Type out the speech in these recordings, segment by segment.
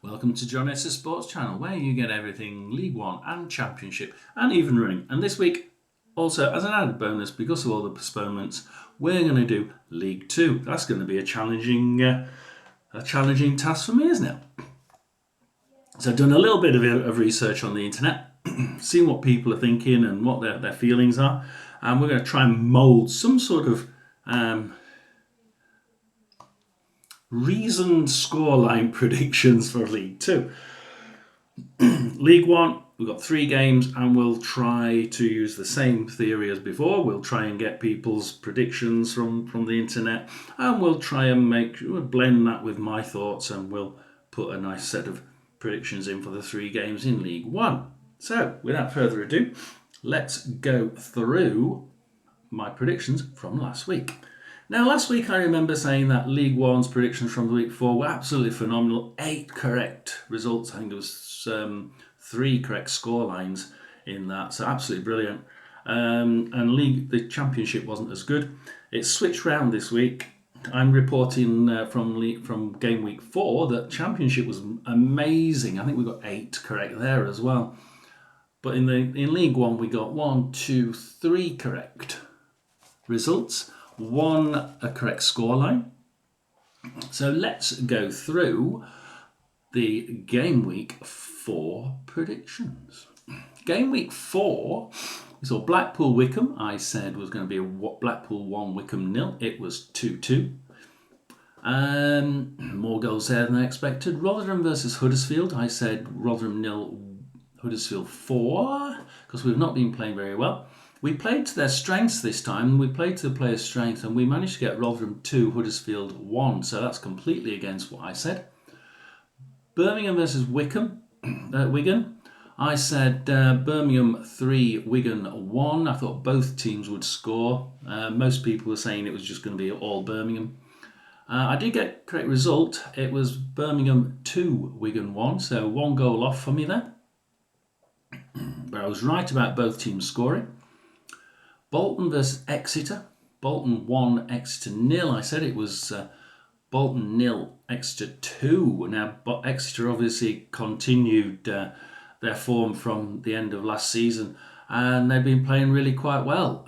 Welcome to John Essex Sports Channel, where you get everything League One and Championship and even running. And this week, also as an added bonus, because of all the postponements, we're going to do League Two. That's going to be a challenging task for me, isn't it? So I've done a little bit of research on the internet, seeing what people are thinking and what their feelings are, and we're going to try and mould some sort of reasoned scoreline predictions for League Two. League One, we've got 3 games, and we'll try to use the same theory as before. We'll try and get people's predictions from the internet, and we'll try and blend that with my thoughts, and we'll put a nice set of predictions in for the 3 games in League One. So, without further ado, let's go through my predictions from last week. Now, last week I remember saying that League One's predictions from the week 4 were absolutely phenomenal. 8 correct results. I think there was 3 correct score lines in that, so absolutely brilliant. And the Championship wasn't as good. It switched round this week. I'm reporting from game week 4 that Championship was amazing. I think we got 8 correct there as well. But in League One we got 3 correct results. 1 a correct scoreline. So let's go through the game week 4 predictions. Game week 4, we saw Blackpool Wycombe. I said was going to be a Blackpool 1, Wycombe 0. It was 2-2. More goals there than I expected. Rotherham versus Huddersfield. I said Rotherham 0, Huddersfield 4, because we've not been playing very well. We played to their strengths this time. We played to the players' strength, and we managed to get Rotherham 2, Huddersfield 1. So that's completely against what I said. Birmingham versus Wigan. I said Birmingham 3, Wigan 1. I thought both teams would score. Most people were saying it was just going to be all Birmingham. I did get correct result. It was Birmingham 2, Wigan 1. So 1 goal off for me there. But I was right about both teams scoring. Bolton versus Exeter. Bolton 1, Exeter 0. I said it was Bolton 0, Exeter 2. Now, Exeter obviously continued their form from the end of last season, and they've been playing really quite well,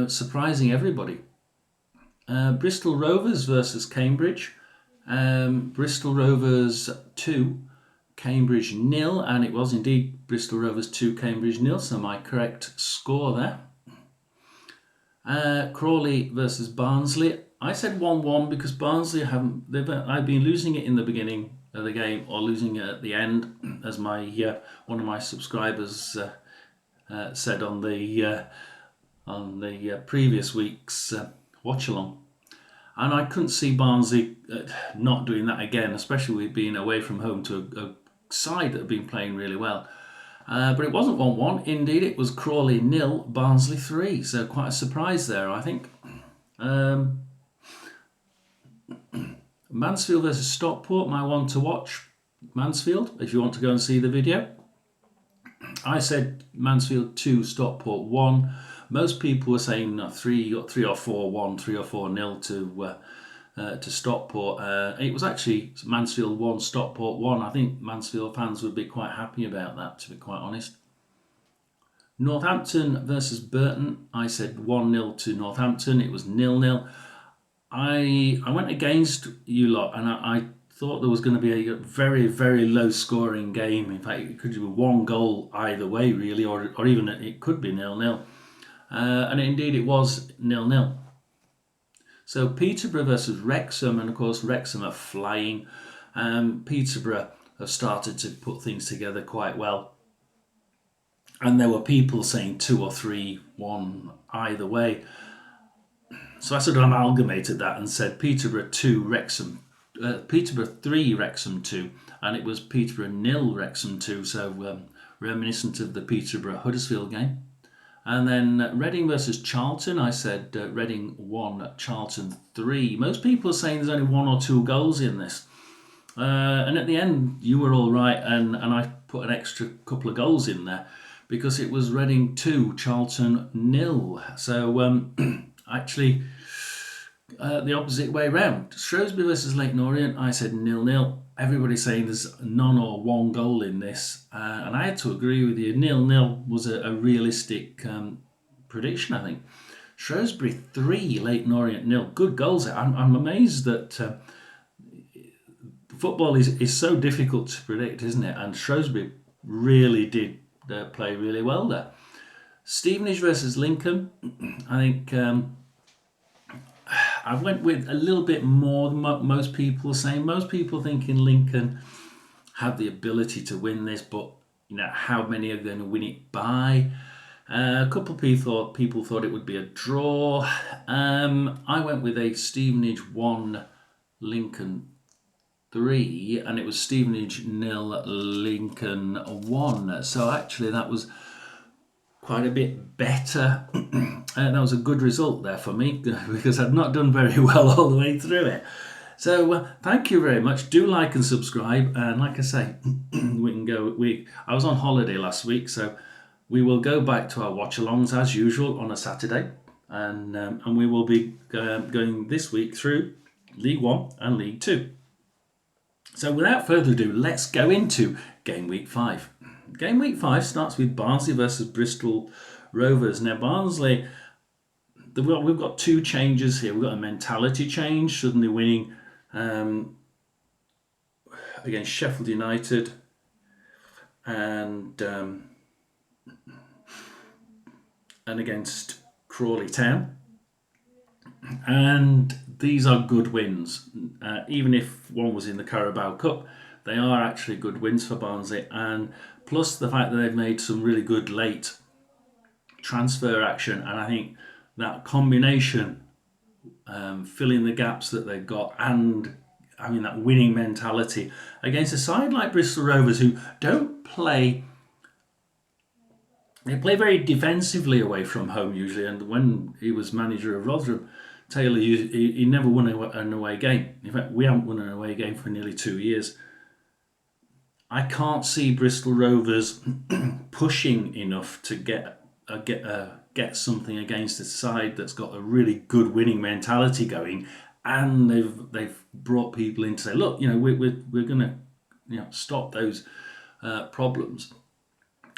surprising everybody. Bristol Rovers versus Cambridge. Bristol Rovers 2, Cambridge 0, and it was indeed Bristol Rovers 2, Cambridge 0, so my correct score there. Crawley versus Barnsley. I said 1-1 because Barnsley I've been losing it in the beginning of the game or losing it at the end, as my one of my subscribers said on the previous week's watch along. And I couldn't see Barnsley not doing that again, especially with being away from home to a side that have been playing really well. But it wasn't 1-1. Indeed, it was Crawley 0, Barnsley 3. So quite a surprise there, I think. Mansfield versus Stockport, my one to watch. Mansfield, if you want to go and see the video. I said Mansfield 2, Stockport 1. Most people were saying 3 or 4-1, 3 or 4-0 to Stockport. It was actually Mansfield 1, Stockport 1. I think Mansfield fans would be quite happy about that, to be quite honest. Northampton versus Burton. I said 1-0 to Northampton. It was 0-0. I went against you lot, and I thought there was going to be a very, very low scoring game. In fact, it could be 1 goal either way, really, or even it could be 0-0. And indeed it was 0-0. So Peterborough versus Wrexham, and of course Wrexham are flying. Peterborough have started to put things together quite well. And there were people saying 2 or 3-1 either way. So I sort of amalgamated that and said Peterborough 2, Peterborough 3, Wrexham 2, and it was Peterborough 0, Wrexham 2, so reminiscent of the Peterborough Huddersfield game. And then Reading versus Charlton, I said Reading 1, Charlton 3. Most people are saying there's only 1 or 2 goals in this. And at the end, you were all right, and I put an extra couple of goals in there because it was Reading 2, Charlton 0. So actually, the opposite way round. Shrewsbury versus Leyton Orient, I said 0-0. everybody's saying there's none or one goal in this, and I had to agree with you. 0-0 was a realistic prediction, I think. Shrewsbury 3, Leyton Orient 0. Good goals. I'm amazed that football is so difficult to predict, isn't it? And Shrewsbury really did play really well there. Stevenage versus Lincoln. I think I went with a little bit more than most people are saying. Most people thinking Lincoln have the ability to win this, but how many are going to win it by? A couple of people thought it would be a draw. I went with a Stevenage 1, Lincoln 3, and it was Stevenage 0, Lincoln 1. So actually that was quite a bit better. That was a good result there for me because I've not done very well all the way through it. So thank you very much. Do like and subscribe. And like I say, we can go. I was on holiday last week, so we will go back to our watch-alongs as usual on a Saturday, and we will be going this week through League One and League Two. So without further ado, let's go into Game Week 5. Game Week 5 starts with Barnsley versus Bristol Rovers. Now Barnsley, we've got two changes here. We've got a mentality change, suddenly winning against Sheffield United and against Crawley Town. And these are good wins. Even if one was in the Carabao Cup, they are actually good wins for Barnsley. And plus the fact that they've made some really good late transfer action. And I think that combination, filling the gaps that they've got, and that winning mentality against a side like Bristol Rovers, who don't play. They play very defensively away from home usually, and when he was manager of Rotherham, Taylor, he never won an away game. In fact, we haven't won an away game for nearly 2 years. I can't see Bristol Rovers pushing enough to get something against a side that's got a really good winning mentality going, and they've brought people in to say, look, we're going to stop those problems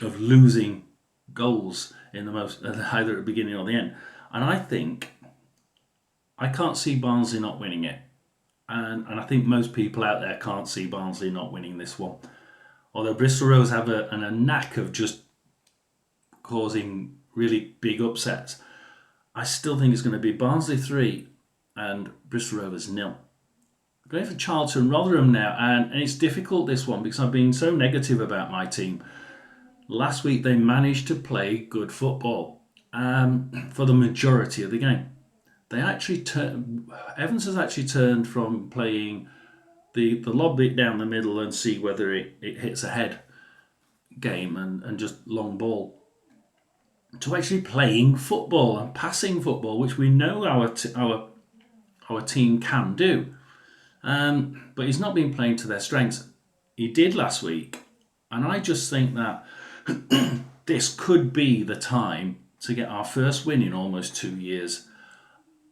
of losing goals in either at the beginning or the end. And I can't see Barnsley not winning it, and I think most people out there can't see Barnsley not winning this one. Although Bristol Rovers have a knack of just causing really big upsets, I still think it's going to be Barnsley 3 and Bristol Rovers 0. I'm going for Charlton Rotherham now, and it's difficult this one because I've been so negative about my team. Last week they managed to play good football for the majority of the game. They actually Evans has actually turned from playing the lob it down the middle and see whether it hits a head game and just long ball, to actually playing football and passing football, which we know our team can do. But he's not been playing to their strengths. He did last week, and I just think that this could be the time to get our first win in almost 2 years.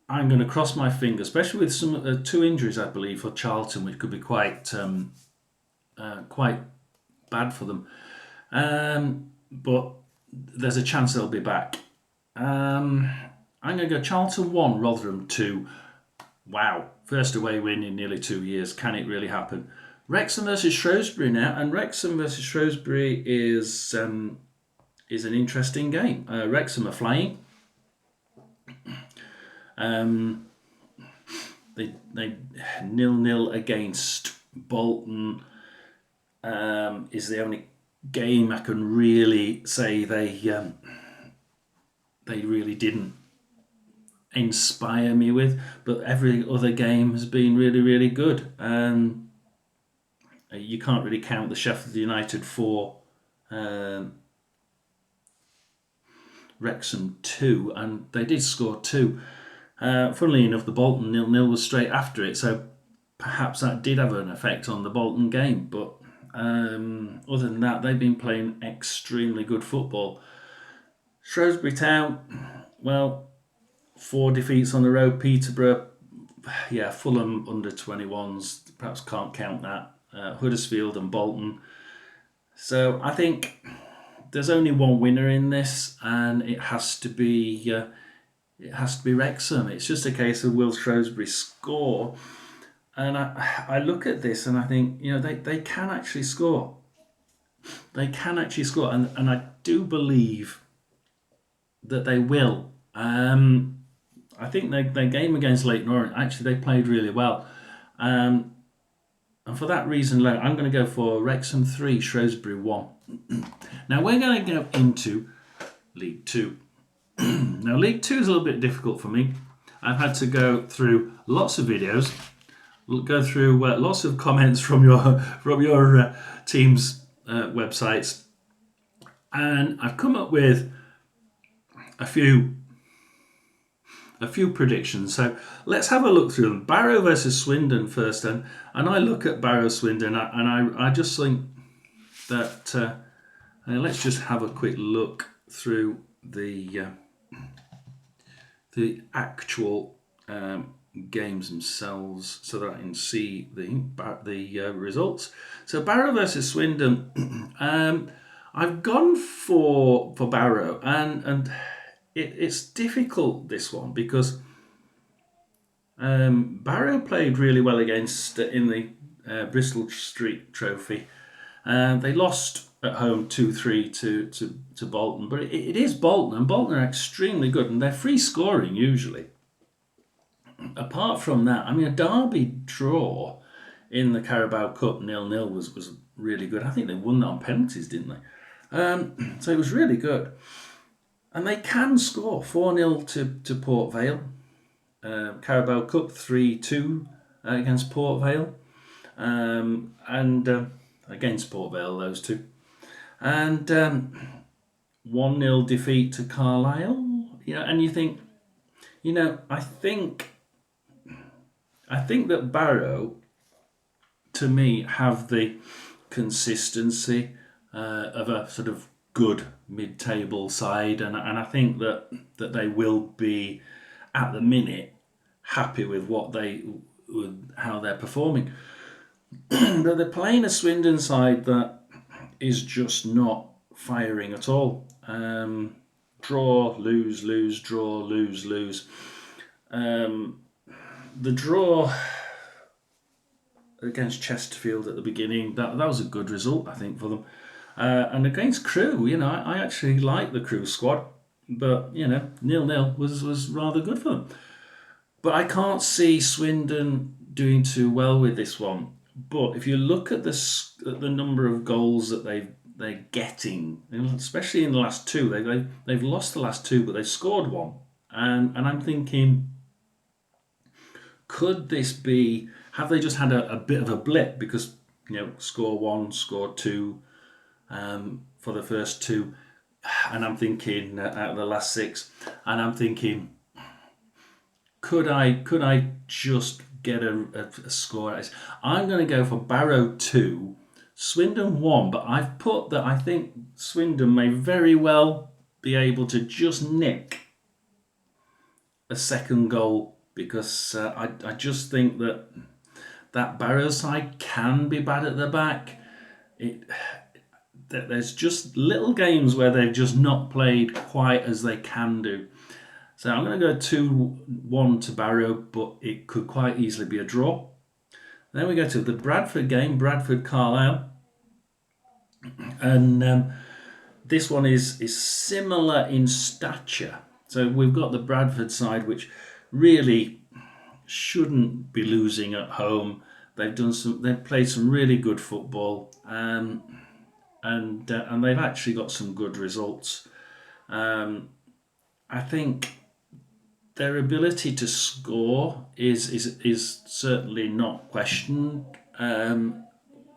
I'm going to cross my fingers, especially with some 2 injuries, I believe, for Charlton, which could be quite bad for them. But there's a chance they'll be back. I'm going to go Charlton 1, Rotherham 2. Wow, first away win in nearly 2 years. Can it really happen? Wrexham versus Shrewsbury now, and Wrexham versus Shrewsbury is an interesting game. Wrexham are flying. They 0-0 against Bolton is the only game I can really say they really didn't inspire me with, but every other game has been really, really good. You can't really count the Sheffield United 4, Wrexham 2, and they did score 2. Funnily enough, the Bolton 0-0 was straight after it, so perhaps that did have an effect on the Bolton game. But other than that, they've been playing extremely good football. Shrewsbury Town, well, 4 defeats on the road. Peterborough, Fulham under 21s, perhaps can't count that. Huddersfield and Bolton. So I think there's only one winner in this, and it has to be Wrexham. It's just a case of will Shrewsbury score, and I look at this and I think they can actually score. They can actually score, and I do believe that they will. I think their game against Leyton Orient, actually they played really well. And for that reason alone, I'm going to go for Wrexham 3, Shrewsbury 1. Now we're going to go into League 2. Now League 2 is a little bit difficult for me. I've had to go through lots of videos, go through lots of comments from your team's websites, and I've come up with a few predictions. So let's have a look through them. Barrow versus Swindon first, and I look at Barrow Swindon, and I just think that let's just have a quick look through the actual games themselves so that I can see the results. So Barrow versus Swindon, I've gone for Barrow, and it's difficult, this one, because Barrow played really well against in the Bristol Street Trophy. They lost at home 2-3 to Bolton, but it is Bolton, and Bolton are extremely good, and they're free scoring usually. Apart from that, I mean, a Derby draw in the Carabao Cup 0-0 was really good. I think they won that on penalties, didn't they? So it was really good. And they can score 4-0 to Port Vale. Carabao Cup 3-2 against Port Vale. And against Port Vale, those two. And 1-0 defeat to Carlisle. And you think, I think that Barrow, to me, have the consistency of a sort of good mid-table side, and I think that they will be, at the minute, happy with how they're performing. But they're playing a Swindon side that is just not firing at all. Draw, lose, draw, lose. The draw against Chesterfield at the beginning, that was a good result, I think, for them. And against Crewe, I actually like the Crewe squad, but 0-0 was rather good for them. But I can't see Swindon doing too well with this one. But if you look at the number of goals that they're getting, especially in the last two, they've lost the last two, but they've scored one, and I'm thinking, could this be? Have they just had a bit of a blip because score one, score two for the first two, and I'm thinking out of the last six, and I'm thinking, could I just get a score? I'm going to go for Barrow 2, Swindon 1, but I've put that I think Swindon may very well be able to just nick a second goal, because I just think that Barrow side can be bad at the back. There's just little games where they've just not played quite as they can do. So I'm going to go 2-1 to Barrow, but it could quite easily be a draw. Then we go to the Bradford game, Bradford-Carlisle. And this one is similar in stature. So we've got the Bradford side, which really shouldn't be losing at home. They've played some really good football, and they've actually got some good results. I think their ability to score is certainly not questioned,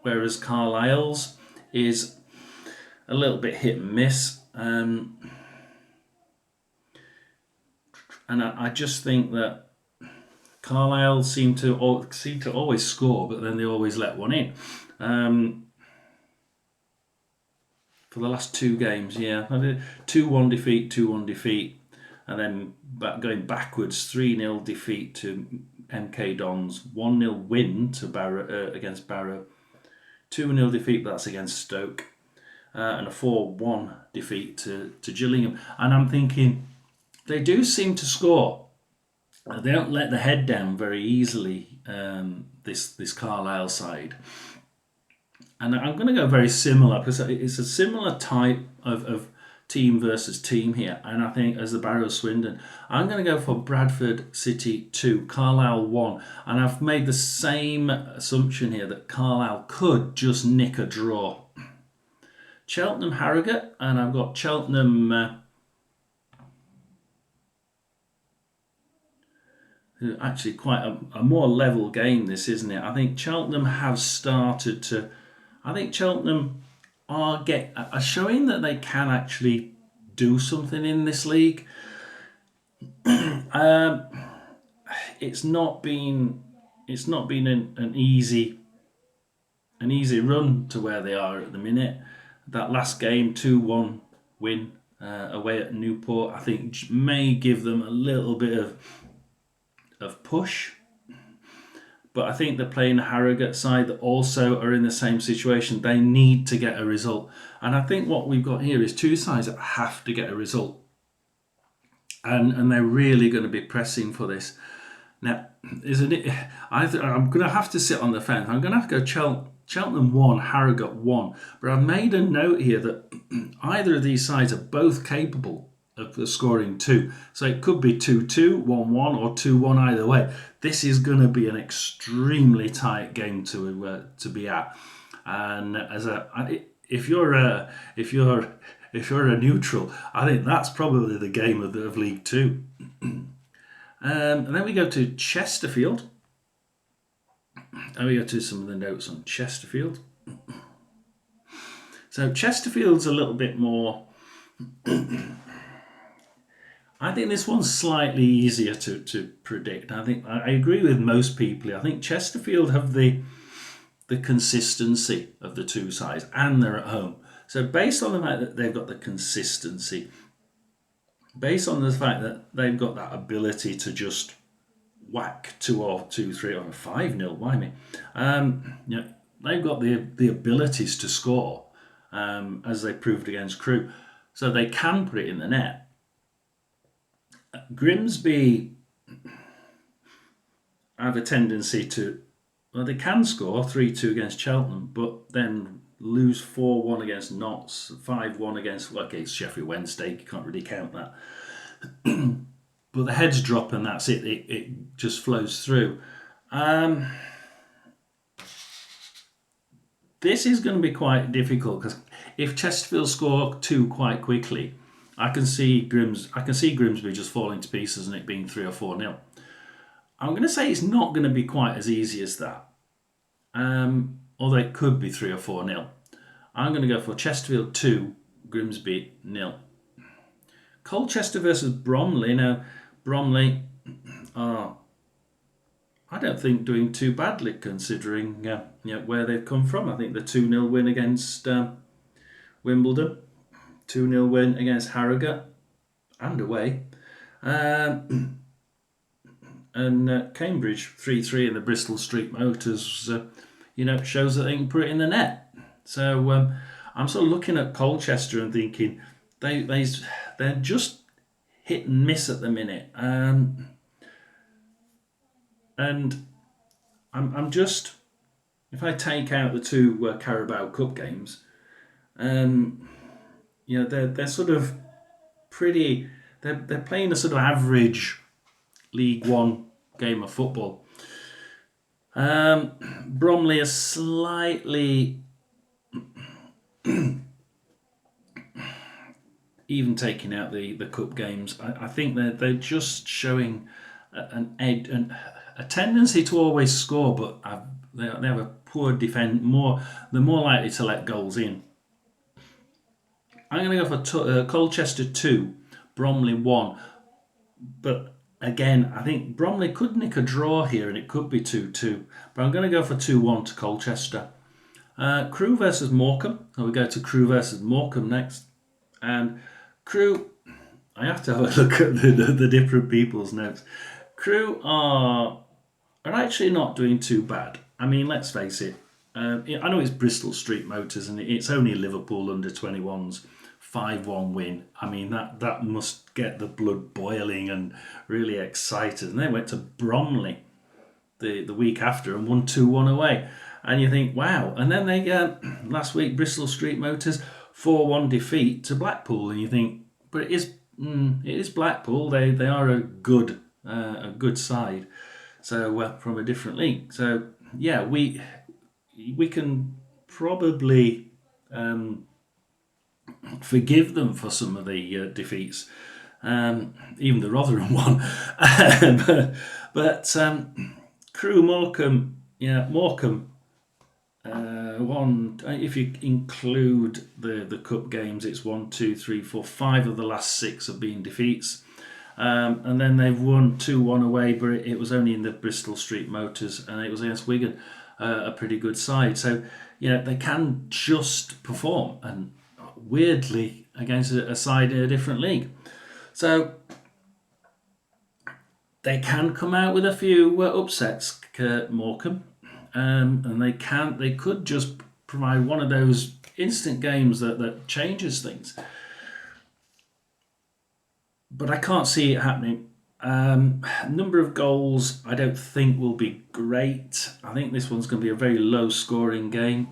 whereas Carlisle's is a little bit hit and miss. And I just think that Carlisle seem to always score, but then they always let one in. For the last two games, 2-1 defeat, 2-1 defeat, and then going backwards, 3-0 defeat to MK Dons, 1-0 win to Barrow against Barrow, 2-0 defeat, but that's against Stoke. And a 4-1 defeat to Gillingham. And I'm thinking, they do seem to score. They don't let the head down very easily, this Carlisle side. And I'm going to go very similar, because it's a similar type of team versus team here. And I think, as the Barrow Swindon, I'm going to go for Bradford City 2, Carlisle 1. And I've made the same assumption here that Carlisle could just nick a draw. Cheltenham Harrogate, and I've got Cheltenham... actually quite a more level game, this, isn't it? I think Cheltenham have started to... I think Cheltenham are showing that they can actually do something in this league. It's not been an easy run to where they are at the minute. That last game, 2-1 win away at Newport, I think may give them a little bit of push. But I think they're playing a Harrogate side that also are in the same situation. They need to get a result. And I think what we've got here is two sides that have to get a result. And they're really going to be pressing for this. Now, isn't it? I'm going to have to sit on the fence. I'm going to have to go Cheltenham 1, Harrogate 1. But I've made a note here that either of these sides are both capable of scoring 2. So it could be 2-2, 1-1, or 2-1 either way. This is going to be an extremely tight game to be at. And if you're a neutral, I think that's probably the game of League Two. And then we go to Chesterfield. And we go to some of the notes on Chesterfield. So Chesterfield's a little bit more... I think this one's slightly easier to predict. I think I agree with most people. I think Chesterfield have the consistency of the two sides, and they're at home. So based on the fact that they've got the consistency, based on the fact that they've got that ability to just whack 2 or 2, 3 or 5-0, why me? They've got the abilities to score, as they proved against Crewe. So they can put it in the net. Grimsby have a tendency to... Well, they can score 3-2 against Cheltenham, but then lose 4-1 against Notts, 5-1 against... Well, okay, it's Sheffield Wednesday, you can't really count that. But the heads drop and that's it. It just flows through. This is going to be quite difficult, because if Chesterfield score 2 quite quickly, I can see Grimsby just falling to pieces and it being 3 or 4-0. I'm going to say it's not going to be quite as easy as that. Although it could be 3 or 4-0. I'm going to go for Chesterfield 2, Grimsby 0. Colchester versus Bromley. Now, Bromley are, I don't think, doing too badly considering where they've come from. I think the 2-0 win against Wimbledon, 2-0 win against Harrogate and away, and Cambridge 3-3 in the Bristol Street Motors, shows that they can put it in the net. So I'm sort of looking at Colchester and thinking they're just hit and miss at the minute, and I'm just, if I take out the 2 Carabao Cup games, they're sort of pretty. They're playing a sort of average League One game of football. Bromley are slightly, even taking out the cup games, I think they're just showing a tendency to always score, but they have a poor defense. They're more likely to let goals in. I'm going to go for Colchester 2, Bromley 1. But again, I think Bromley could nick a draw here and it could be 2-2. But I'm going to go for 2-1 to Colchester. Crewe versus Morecambe. So we go to Crewe versus Morecambe next. And Crewe, I have to have a look at the different people's notes. Crewe are actually not doing too bad. I mean, let's face it. I know it's Bristol Street Motors and it's only Liverpool under 21s 5-1 win. I mean, that must get the blood boiling and really excited. And they went to Bromley the week after and won 2-1 away. And you think, wow. And then they last week, Bristol Street Motors 4-1 defeat to Blackpool. And you think, but it is Blackpool. They are a good side. So from a different league. So yeah, we can probably forgive them for some of the defeats, even the Rotherham one. but Crewe Morecambe, Morecambe won. If you include the cup games, it's 1, 2, 3, 4, 5 of the last 6 have been defeats. And then they've won 2-1 away, but it was only in the Bristol Street Motors, and it was against Wigan, a pretty good side. So, they can just perform, and weirdly against a side in a different league. So they can come out with a few upsets, Morecambe, and they could just provide one of those instant games that changes things. But I can't see it happening. Number of goals I don't think will be great. I think this one's going to be a very low scoring game.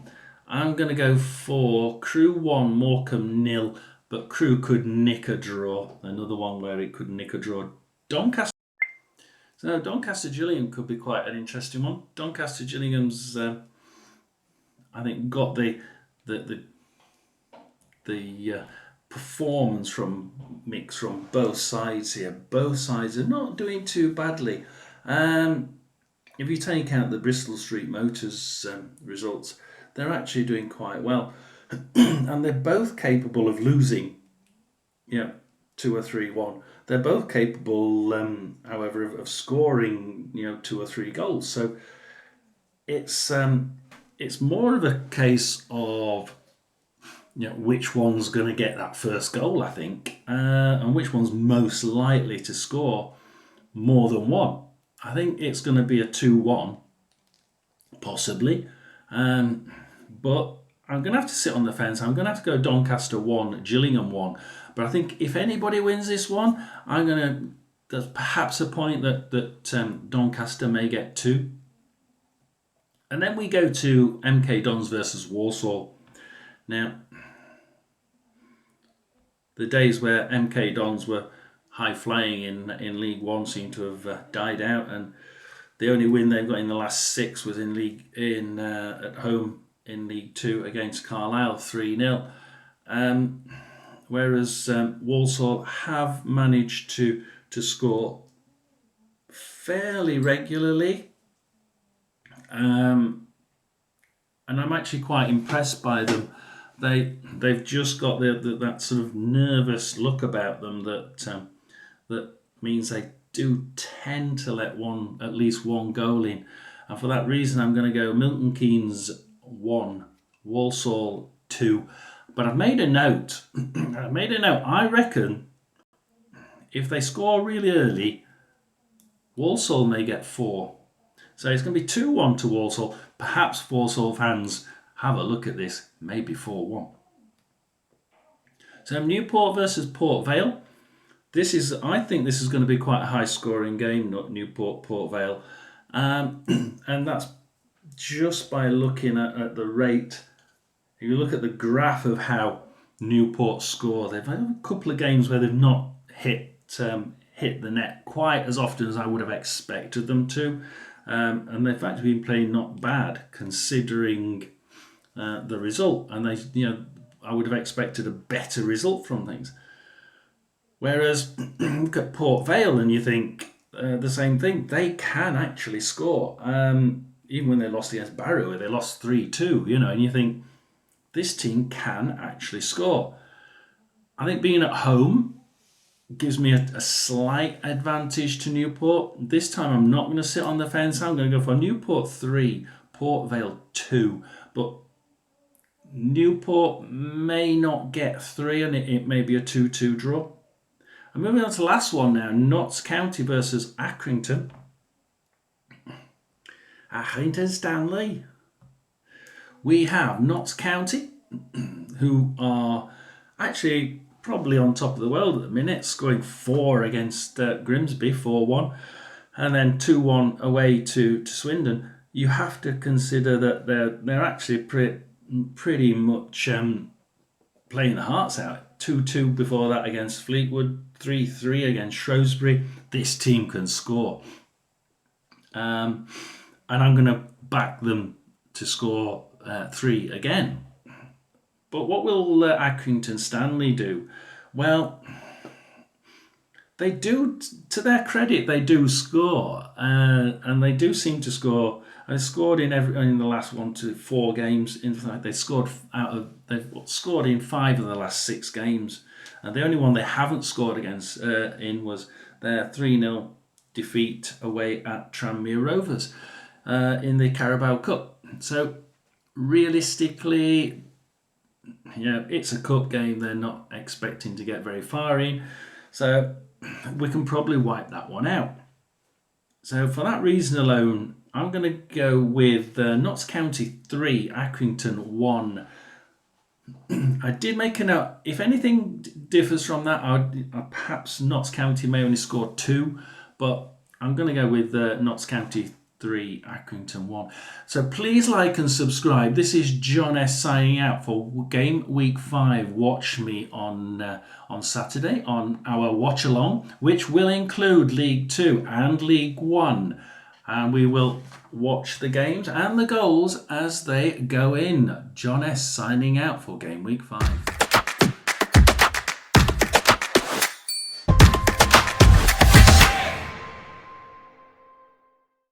I'm going to go for Crewe 1, Morecambe 0, but Crewe could nick a draw. Another one where it could nick a draw. Doncaster. So Doncaster Gillingham could be quite an interesting one. Doncaster Gillingham's, I think, got the performance mix from both sides here. Both sides are not doing too badly. If you take out the Bristol Street Motors results, they're actually doing quite well. And they're both capable of losing, 2 or 3-1. They're both capable, however, of scoring, 2 or 3 goals. So it's more of a case of which one's going to get that first goal, I think, and which one's most likely to score more than one. I think it's going to be a 2-1, possibly. But I'm going to have to sit on the fence. I'm going to have to go Doncaster 1, Gillingham 1. But I think if anybody wins this one, there's perhaps a point that Doncaster may get 2. And then we go to MK Dons versus Walsall. Now, the days where MK Dons were high-flying in League One seem to have died out, and the only win they've got in the last 6 was at home in League Two against Carlisle, 3-0. Whereas Walsall have managed to score fairly regularly, and I'm actually quite impressed by them. They've just got that sort of nervous look about them that means they do tend to let at least one goal in, and for that reason I'm going to go Milton Keynes 1, Walsall 2. But I've made a note. I reckon if they score really early, Walsall may get 4. So it's going to be 2-1 to Walsall. Perhaps Walsall fans have a look at this, maybe 4-1. So Newport versus Port Vale. I think this is going to be quite a high-scoring game, not Newport, Port Vale. And that's just by looking at the rate. If you look at the graph of how Newport score, they've had a couple of games where they've not hit the net quite as often as I would have expected them to. And they've actually been playing not bad considering the result. And I would have expected a better result from things. Whereas look at Port Vale and you think the same thing. They can actually score. Even when they lost against Barrow, they lost 3-2, and you think this team can actually score. I think being at home gives me a slight advantage to Newport. This time I'm not going to sit on the fence. I'm going to go for Newport 3, Port Vale 2. But Newport may not get 3 and it may be a 2-2 draw. I'm moving on to the last one now. Notts County versus Accrington. Accrington Stanley. We have Notts County, who are actually probably on top of the world at the minute, scoring 4 against Grimsby, 4-1, and then 2-1 away to Swindon. You have to consider that they're actually pretty much playing the hearts out. 2-2 before that against Fleetwood, 3-3 against Shrewsbury. This team can score. And I'm going to back them to score 3 again. But what will Accrington Stanley do? Well, they do, to their credit, they do score. And they do seem to score. They scored in the last 1 to 4 games. In fact, they've scored in 5 of the last 6 games. And the only one they haven't scored against was their 3-0 defeat away at Tranmere Rovers in the Carabao Cup. So realistically, it's a cup game. They're not expecting to get very far in. So we can probably wipe that one out. So for that reason alone, I'm going to go with Notts County 3, Accrington 1. I did make a note. If anything differs from that, perhaps Notts County may only score 2, but I'm going to go with Notts County 3, Accrington 1. So please like and subscribe. This is John S signing out for Game Week 5. Watch me on Saturday on our watch along, which will include League 2 and League 1. And we will watch the games and the goals as they go in. John S signing out for Game Week 5.